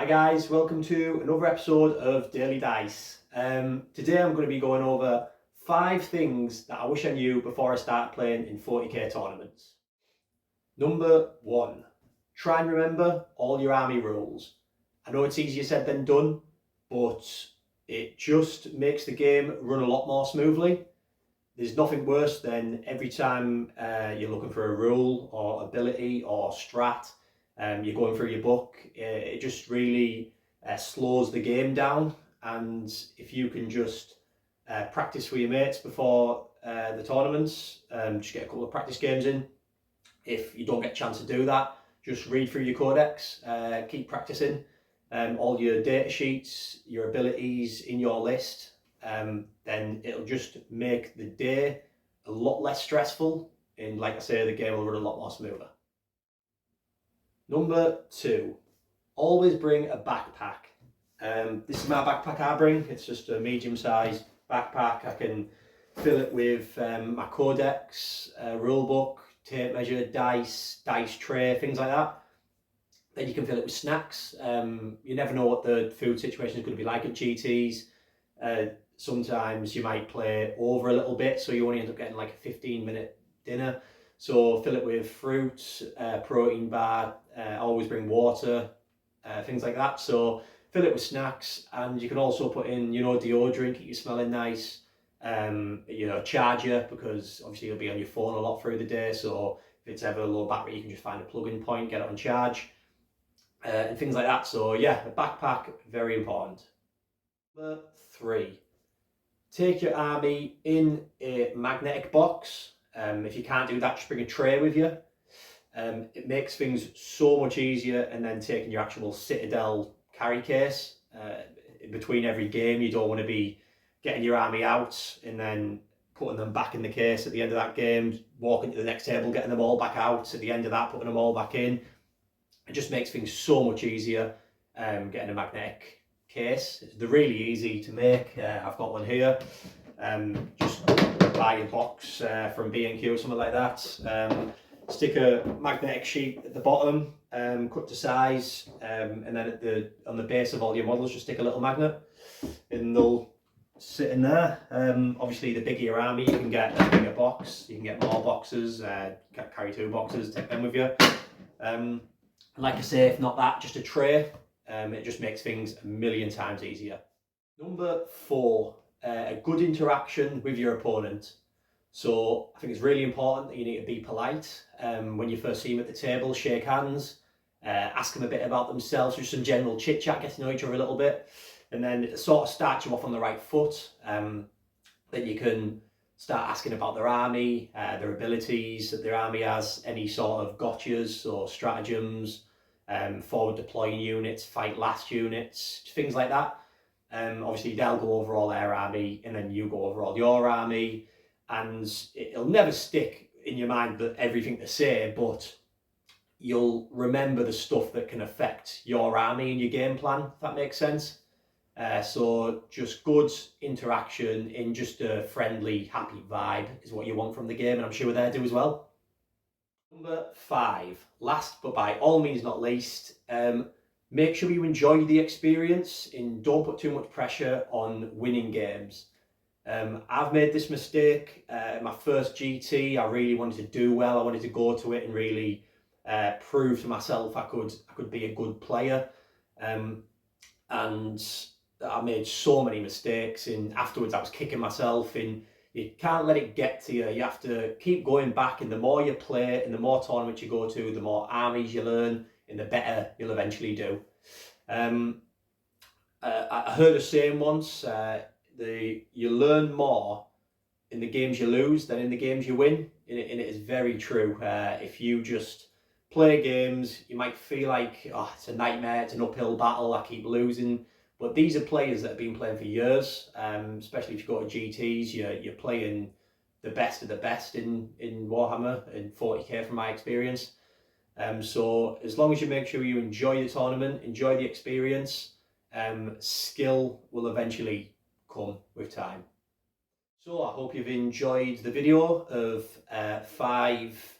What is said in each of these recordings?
Hi guys, welcome to another episode of Daily Dice. Today I'm going to be going over 5 things that I wish I knew before I start playing in 40k tournaments. Number 1, try and remember all your army rules. I know it's easier said than done, but it just makes the game run a lot more smoothly. There's nothing worse than every time you're looking for a rule or ability or strat, you're going through your book, it just really slows the game down. And if you can just practice with your mates before the tournaments, just get a couple of practice games in. If you don't get a chance to do that, just read through your codex, keep practicing. All your data sheets, your abilities in your list, then it'll just make the day a lot less stressful, and like I say, the game will run a lot more smoother. Number 2, always bring a backpack. This is my backpack I bring. It's just a medium-sized backpack. I can fill it with my codex, rulebook, tape measure, dice tray, things like that. Then you can fill it with snacks. You never know what the food situation is going to be like at GTs. Sometimes you might play over a little bit, so you only end up getting like a 15-minute dinner. So fill it with fruit, protein bar, always bring water, things like that. So fill it with snacks, and you can also put in, deodorant, keep you smelling nice. Charger, because obviously you'll be on your phone a lot through the day. So if it's ever low battery, you can just find a plug-in point, get it on charge. And things like that. So yeah, a backpack, very important. Number 3, take your army in a magnetic box. If you can't do that, just bring a tray with you. It makes things so much easier, and then taking your actual Citadel carry case. In between every game, you don't want to be getting your army out and then putting them back in the case at the end of that game, walking to the next table, getting them all back out at the end of that, putting them all back in. It just makes things so much easier, getting a magnetic case. They're really easy to make. I've got one here. Just buy a box from B&Q or something like that. Stick a magnetic sheet at the bottom, cut to size, and then on the base of all your models, just stick a little magnet, and they'll sit in there. Obviously, the bigger your army, you can get a bigger box. You can get more boxes. Carry 2 boxes, take them with you. Like I say, if not that, just a tray. It just makes things a million times easier. Number 4, a good interaction with your opponent. So I think it's really important that you need to be polite. When you first see them at the table, shake hands, ask them a bit about themselves, just some general chit chat, get to know each other a little bit, and then it sort of starts you off on the right foot. Then you can start asking about their army, their abilities that their army has, any sort of gotchas or stratagems, forward deploying units, fight last units, things like that. Obviously they'll go over all their army, and then you go over all your army, and it'll never stick in your mind that everything they say, but you'll remember the stuff that can affect your army and your game plan, if that makes sense. So just good interaction in just a friendly, happy vibe is what you want from the game, and I'm sure they do as well. Number 5, last but by all means not least, make sure you enjoy the experience and don't put too much pressure on winning games. I've made this mistake. My first GT, I really wanted to do well. I wanted to go to it and really prove to myself I could be a good player. And I made so many mistakes, and afterwards I was kicking myself, and you can't let it get to you. You have to keep going back, and the more you play and the more tournaments you go to, the more armies you learn, and the better you'll eventually do. I heard a saying once, you learn more in the games you lose than in the games you win, and it is very true. If you just play games, you might feel like, oh, it's a nightmare, it's an uphill battle, I keep losing. But these are players that have been playing for years, especially if you go to GTs, you're playing the best of the best in Warhammer, in 40k from my experience. So as long as you make sure you enjoy the tournament, enjoy the experience, skill will eventually come with time. So I hope you've enjoyed the video of 5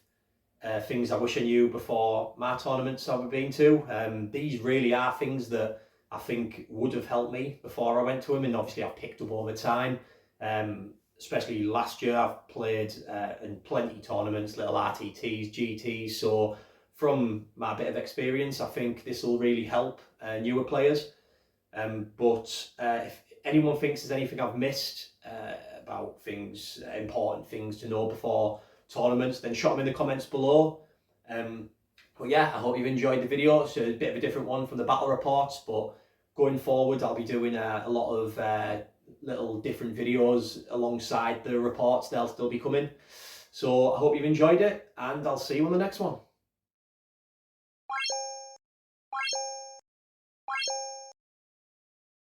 things I wish I knew before my tournaments I've been to. These really are things that I think would have helped me before I went to them, and obviously I've picked up over time. Especially last year, I've played in plenty of tournaments, little RTTs, GTs. So from my bit of experience, I think this will really help newer players. But if anyone thinks there's anything I've missed about things, important things to know before tournaments, then shot them in the comments below. But yeah, I hope you've enjoyed the video. It's a bit of a different one from the battle reports, but going forward, I'll be doing a lot of little different videos alongside the reports. They'll still be coming. So I hope you've enjoyed it, and I'll see you on the next one.